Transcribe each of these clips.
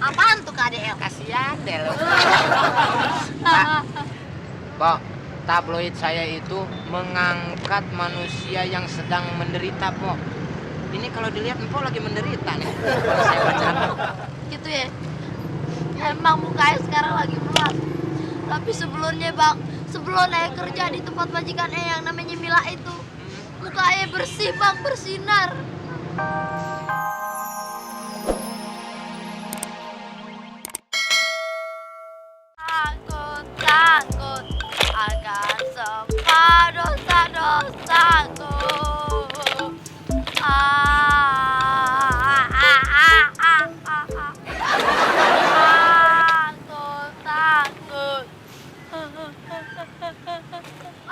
Apaan tuh KDL? Kasihan deh lo. Pak, tabloid saya itu mengangkat manusia yang sedang menderita, Pok. Ini kalau dilihat Empok lagi menderita nih. Kalau saya baca apa? Gitu ya. Emang mukanya sekarang lagi melas. Tapi sebelumnya bang, sebelum saya kerja di tempat majikan yang namanya Mila itu, mukanya bersih bang, bersinar. Aku takut akan semua dosa-dosaku. Aku takut.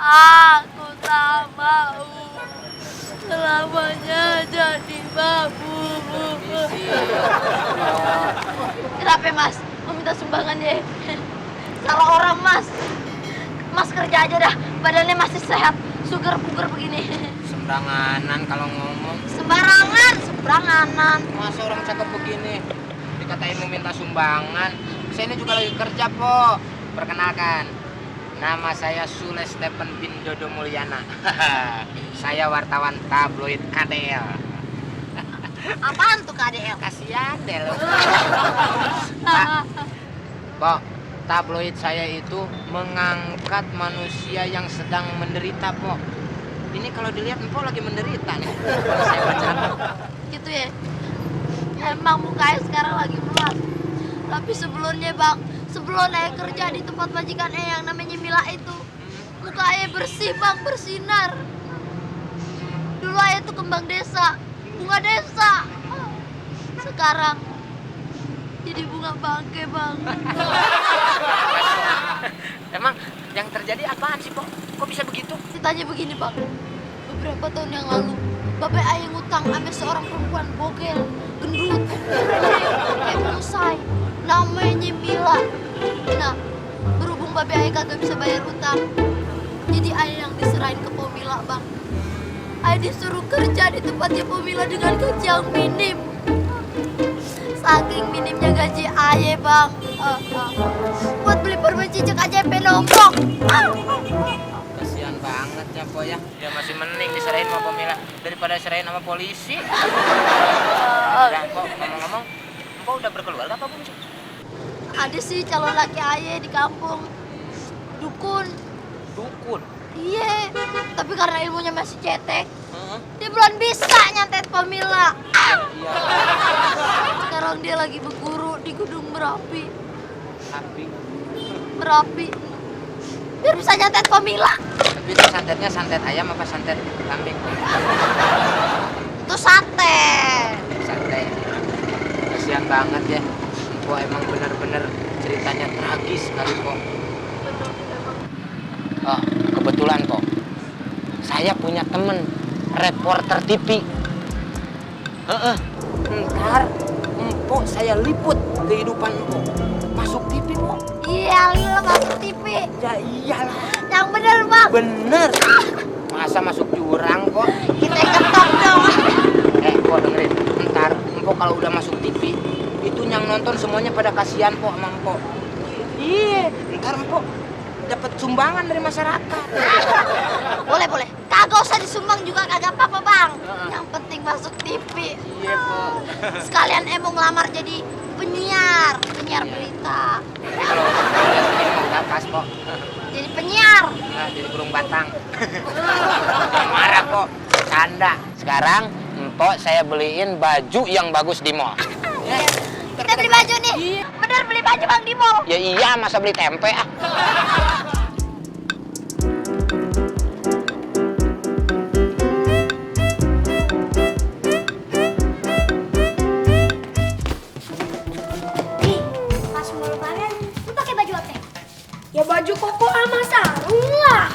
Aku tak mau selamanya jadi babu. Kenapa mas? Mau minta sumbangan ya? Salah orang mas. Mas kerja aja dah, badannya masih sehat, sugar puger begini. Sembarangan kalau ngomong. Sembarangan. Masa orang cakep begini dikatain mau minta sumbangan. Saya ini juga lagi kerja, Pok. Perkenalkan, nama saya Sule Stephen bin Dodo Mulyana. Saya wartawan tabloid KDL. Apaan tuh KDL? Kasihan deh lo. Pok, tabloid saya itu mengangkat manusia yang sedang menderita, Pok. Ini kalau dilihat Empok lagi menderita nih. Kalau saya baca apa? Gitu ya. Emang mukanya sekarang lagi melas. Tapi sebelumnya bang, sebelum saya kerja di tempat majikan yang namanya Mila itu, mukanya bersih bang, bersinar. Dulu saya tuh kembang desa, bunga desa. Sekarang jadi bunga bangke bang. Emang yang terjadi apaan sih, Pok? Kok bisa begitu? Ditanya begini bang, beberapa tahun yang lalu bapak ayah ngutang sama seorang perempuan bogel, gendut, kayak pelusai, namanya Mila. Nah, berhubung bapak ayah kagak bisa bayar utang, jadi ayah yang diserahin ke Po Mila bang. Ayah disuruh kerja di tempatnya Po Mila dengan gaji yang minim. Saking minimnya gaji ayah bang, buat beli permen cicak aja sampai nombok. Kasihan banget ya, Pok ya. Dia masih mending diserahin sama pemilah daripada diserahin sama polisi. Ya, Pok, ngomong-ngomong, Pok udah berkeluarga apa belum sih? Ada sih calon laki ayah di kampung, dukun. Dukun. Iya, tapi karena ilmunya masih cetek, dia belum bisa nyantet Pamila. Iya. Sekarang dia lagi berguru di Gunung Merapi. Merapi. Biar bisa nyantet Pamila. Tapi itu santetnya santet ayam apa santet kambing? Itu sate. Sate. Kasihan banget ya. Pok emang bener-bener ceritanya tragis sekali, Pok. Oh, kebetulan, Pok. Saya punya temen reporter TV. Ntar Empok saya liput kehidupan Empok. Masuk TV, Pok. Iya, Lila masuk TV. Ya iyalah. Yang bener bang. Bener. Masa masuk jurang, Pok? Kita ketok dong. Pok dengerin. Ntar Empok kalau udah masuk TV, itu yang nonton semuanya pada kasihan, Pok, sama Empok. Iya, ntar Empok dapat sumbangan dari masyarakat. Boleh. Kagak usah disumbang juga kagak apa-apa bang. Yang penting masuk TV. Iya, Pok. Sekalian mau ngelamar jadi penyiar berita. Tapi kalau lihat begini mau nggak pas, Pok. Jadi penyiar. Nah, jadi burung batang. Jangan marah, Pok. Canda. Sekarang Empok saya beliin baju yang bagus di mall. Kita beli baju nih. Bener beli baju bang di mall. Ya iya, masa beli tempe ah. Pas mau lebaran, lu pakai baju apa? Ya baju koko sama sarung lah.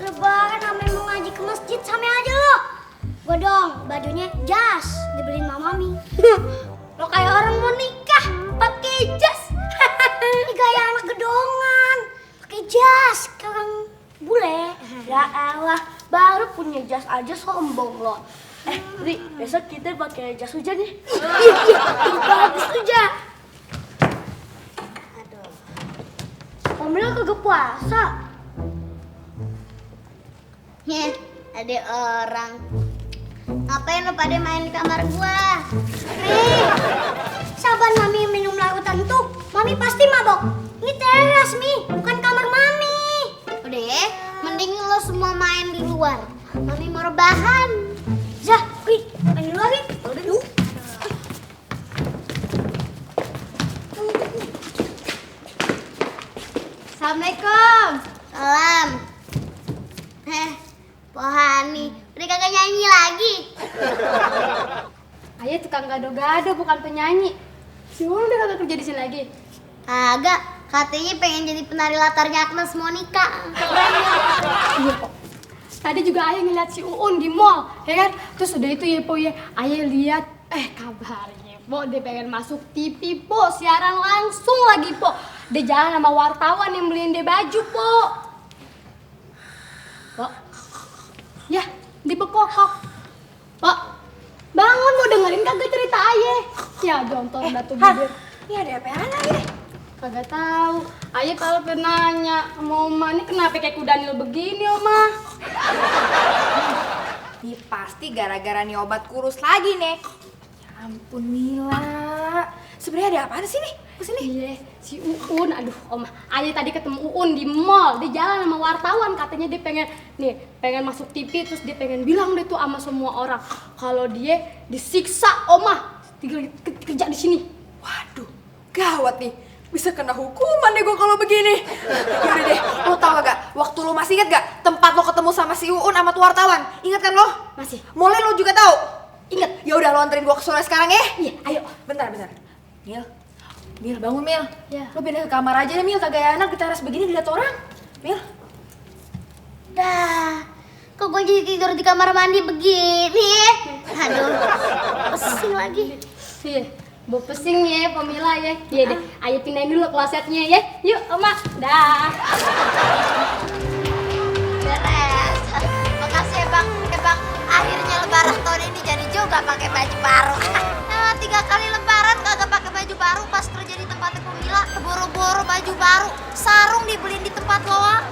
Lebaran sama mau ngaji ke masjid sama aja lo. Gua dong, bajunya jas, dibeliin mamami. Lo kayak orang mau nikah, pakai jas. Ini gaya anak gedongan, pakai jas, kayak orang bule. Ya elah, baru punya jas aja sombong lo. Ri, besok kita pakai jas hujan ya? Iya, bagus tuh, Ja. Kamila kagak puasa. Ada orang. Ngapain lo pada main di kamar gua? Saban Mami minum lautan tuh, Mami pasti mabok. Ini teras, Mi, bukan kamar Mami. Udah ya, mending lo semua main di luar. Mami mau rebahan. Zah, wih, main di luar, Wih. Udah dulu. Assalamualaikum. Salam. Pohani, udah kagak nyanyi lagi. Ayah tukang gado-gado bukan penyanyi. Si Uun udah kagak kerja di sini lagi. Agak, katanya pengen jadi penari latarnya Agnes Monica. Iya kok. Tadi juga ayah ngeliat si Uun di mall, ya kan? Terus udah itu ya po ya, ayah lihat kabarnya po dia pengen masuk TV po, siaran langsung lagi po. Dia jalan sama wartawan yang beliin dia baju po. Po, ya dibekokok. Po, bangun mau dengerin kagak cerita ayah? Ya jontor batu bibir. Ini ada apaan lagi? Kagak tahu. Ayah kalau pernah nanya sama Oma, ini kenapa kayak kuda nil begini, Oma? Ini pasti gara-gara nih obat kurus lagi nih. Ya ampun Mila. Sebenarnya ada apaan sih nih? Kesini? Iya, si Uun. Aduh, Oma. Ayah tadi ketemu Uun di mall. Dia jalan sama wartawan. Katanya dia pengen masuk TV. Terus dia pengen bilang deh tuh sama semua orang. Kalau dia disiksa, Oma. Tinggal kerja di sini. Waduh, gawat nih. Bisa kena hukuman deh gue kalau begini. Yaudah deh, lo tau gak? Waktu lo masih inget gak? Tempat lo ketemu sama si Uun sama tuh wartawan. Ingat kan lo? Masih. Mulai lo juga tahu. Ingat. Ya udah lo anterin gue ke sana sekarang ya. Iya, ayo. Bentar. Mil bangun Mil. Ya. Lo pindah ke kamar aja deh Mil. Kagak enak di teras begini dilihat orang. Mil. Dah, kok gue jadi tidur di kamar mandi begini? Aduh, pusing lagi. Iya. Mau pesing ya, Pamila ya. Iya deh, ayo pindahin dulu klosetnya ya. Yuk, Oma. Dah. Beres. Makasih ya Bang. Akhirnya lebaran tahun ini jadi juga pakai baju baru. Nah, 3 kali lebaran kagak pakai baju baru pas kerja di tempatnya Pamila. Boro-boro baju baru, sarung dibeliin di tempat doang.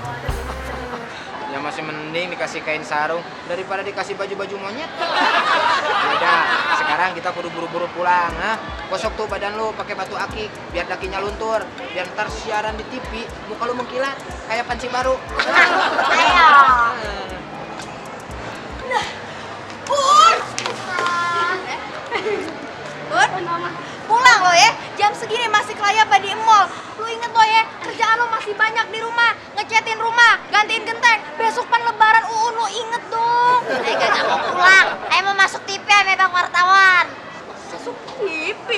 Ya masih mending dikasih kain sarung daripada dikasih baju-baju monyet. Udah, sekarang kita kudu buru-buru pulang, Gosok tuh badan lu pakai batu akik biar dakinya luntur, biar ntar siaran di TV muka lu mengkilat kayak panci baru. Ayo. Bun, pulang lo ya. Jam segini masih kelayapan di mall. Lu inget lo ya, kerjaan lo masih banyak di rumah. Ngecatin rumah, gantiin genteng. Besok pan lebaran Uun lo inget dong. Ayo gak mau pulang. Ayo mau masuk TV sama Bang wartawan. Masuk TV?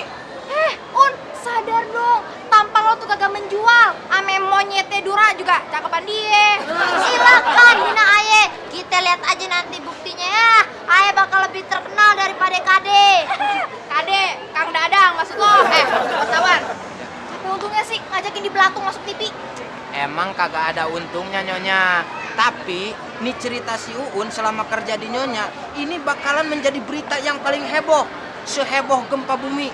Un, sadar dong. Tampang lo tuh kagak menjual. Ame monyetnya Dura juga cakepan dia. Silakan hina Aye. Kita lihat aja nanti buktinya ya. Aye bakal lebih terkenal daripada Kade. Kade, Kang Dadang maksud lo. Wartawan. Tapi untungnya sih ngajakin di Belatung masuk TV. Emang kagak ada untungnya Nyonya. Tapi nih cerita si Uun selama kerja di Nyonya ini bakalan menjadi berita yang paling heboh. Seheboh gempa bumi.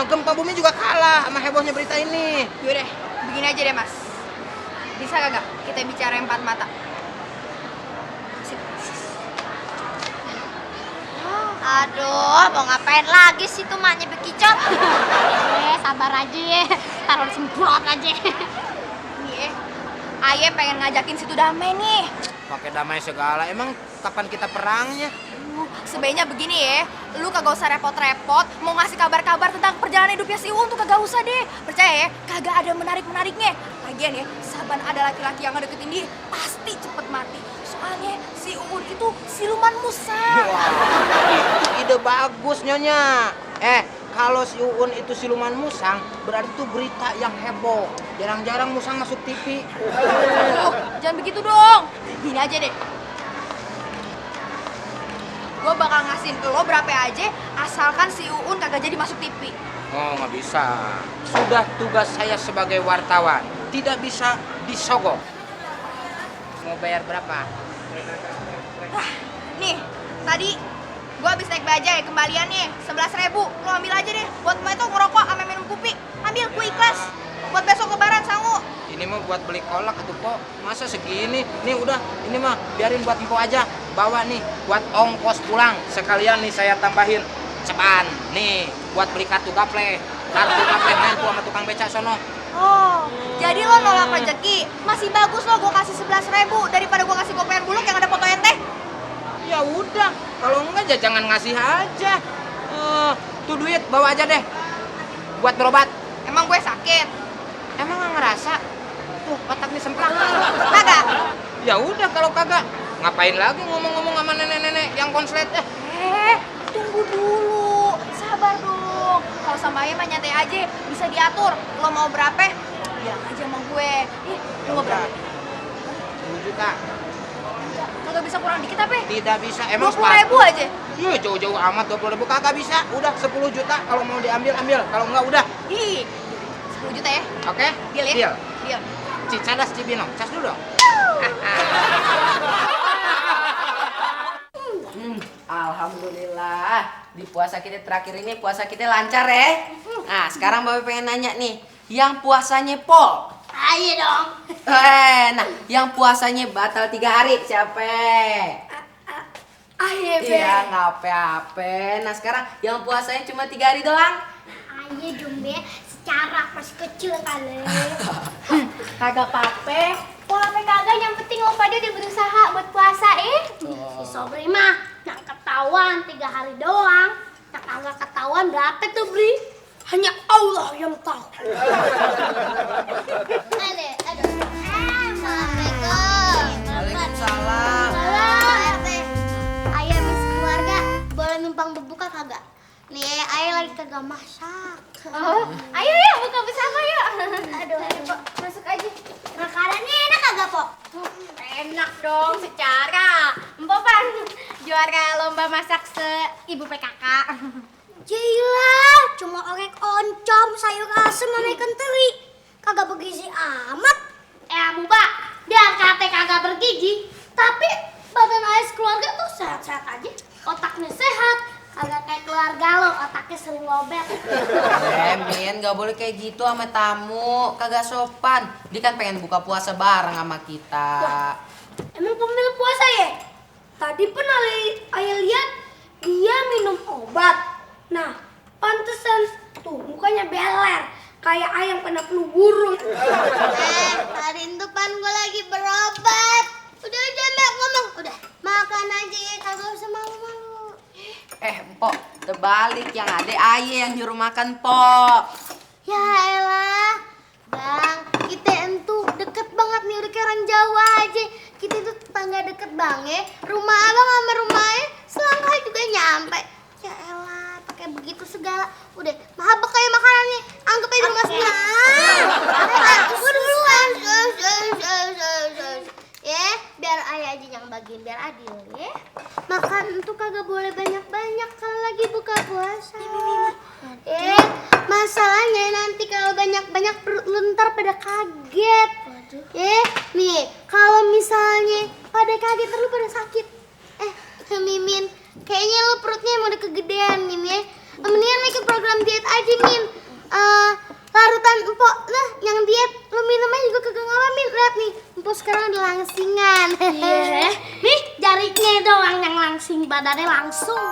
Gempa bumi juga kalah sama hebohnya berita ini. Yaudah, begini aja deh mas. Bisa kagak kita bicara 4 mata? Aduh, mau ngapain lagi sih tuh maknya bekicot? Sabar aja ya. Taruh disemprot aja. Nih, Aye pengen ngajakin situ damai nih. Pakai damai segala. Emang kapan kita perangnya? Sebaiknya begini ya, lu kagak usah repot-repot mau ngasih kabar-kabar tentang perjalanan hidupnya si Uun tuh kagak usah deh. Percaya ya, kagak ada menarik-menariknya. Lagian ya, saban ada laki-laki yang ngedeketin dia, pasti cepet mati. Soalnya si Uun itu siluman musa. Wah, ide bagus Nyonya. Kalau si Uun itu siluman musang, berarti itu berita yang heboh. Jarang-jarang musang masuk TV. Jangan begitu dong. Gini aja deh. Gue bakal ngasihin ke lo berapa aja, asalkan si Uun kagak jadi masuk TV. Oh, nggak bisa. Sudah tugas saya sebagai wartawan. Tidak bisa disogok. Mau bayar berapa? Nih, tadi gue habis naik bajai kembaliannya 11.000. Lo ambil aja deh, buat emak itu ngerokok sama minum kopi. Ambil, gue ikhlas. Buat besok lebaran, sanggup. Ini mah buat beli kolak atuh po. Masa segini? Nih udah, ini mah biarin buat Empo aja. Bawa nih buat ongkos pulang. Sekalian nih saya tambahin ceban. Nih buat beli kartu gaple. Kartu gaple main tuh sama tukang beca sono. Oh, jadi lo nolak rezeki? Masih bagus lo gue kasih 11.000 daripada gue kasih kopian buluk yang ada foto ente. Ya udah, kalau enggak ya jangan ngasih aja. Tuh duit bawa aja deh. Buat berobat. Emang gue sakit? Emang nggak ngerasa? Tuh otaknya semplak. Kagak? Ya udah kalau kagak, ngapain lagi ngomong-ngomong sama nenek-nenek yang konslet? Tunggu dulu, sabar dong. Kalau sama Ayah mah nyantai aja, bisa diatur. Lo mau berapa? Bilang aja sama gue. Lo mau berapa? 10 juta. Kagak bisa kurang dikit apa? Tidak bisa. Emang 20.000 aja. Iya jauh-jauh amat 20.000 kagak bisa. Udah 10 juta kalau mau diambil ambil. Kalau enggak udah. Ih, 10 juta ya? Oke? Deal ya? Deal. Deal. Cadas Cibino. Cas dulu dong. Alhamdulillah di puasa kita terakhir ini puasa kita lancar ya. Nah sekarang Babe pengen nanya nih, yang puasanya Pol. Ayo dong. Nah yang puasanya batal 3 hari siapa? Ayo Iya nggak apa-apa. Nah sekarang yang puasanya cuma 3 hari doang. Ayo dong be, secara masih kecil kali. Kagak apa-apa. Pola kagak, yang penting lo pada udah berusaha buat puasa Si Sobri mah yang ketahuan 3 hari doang. Yang kagak ketahuan berapa tuh Bri? Hanya Allah yang tahu. Assalamualaikum. Waalaikumsalam. Halo, RT. Ayah mis keluarga, boleh numpang berbuka kagak? Nih, ayah lagi kagak masak. Oh, ayo ya buka bersama yuk. Aduh, Pok, masuk aja. Makanannya enak kagak, Pok? Enak dong secara. Empok pan juara lomba masak se-ibu PKK. Gila, cuma orek oncom, sayur asem sama ikan teri. Kagak bergizi amat. Mbak, biar kate kagak bergizi, tapi badan ayah keluarga tuh sehat-sehat aja. Otaknya sehat, kagak kayak keluarga lo, otaknya sering lobet. Min, nggak boleh kayak gitu sama tamu, kagak sopan. Dia kan pengen buka puasa bareng sama kita. Emang pemilik puasa ya? Tadi pun ayah lihat dia minum obat. Nah, pantesan tuh mukanya beler. Kayak ayam kena flu burung. Tadi itu pan gue lagi berobat. Udah Mbak ngomong, udah makan aja ya, kagak usah malu-malu. Empok, terbalik yang ada ayah yang nyuruh makan, Pok. Ya elah, Bang, kita itu deket banget nih, udah kayak orang Jawa aja. Kita itu tetangga deket banget. Rumah abang sama rumahnya selangkah juga nyampe. Ya elah, pakai begitu segala. Udah, mahabek kayak makanannya. Anggap aja rumah sebelah. Aku duluan. Ya, biar ayah aja yang bagiin, biar adil ya. Makan tuh kagak boleh banyak-banyak kalau lagi buka puasa. Masalahnya nanti kalau banyak-banyak perut lu ntar pada kaget. Nih, kalau misalnya pada kaget lu pada sakit. Mimin, kayaknya lu perutnya emang udah kegedean, Min ya. Mendingan ikut program diet aja, Min. Larutan empok lah yang diet, lu minumnya juga kagak ngalamin. Lihat nih, empok sekarang udah langsingan. Nih, jarinya doang yang langsing, badannya langsung.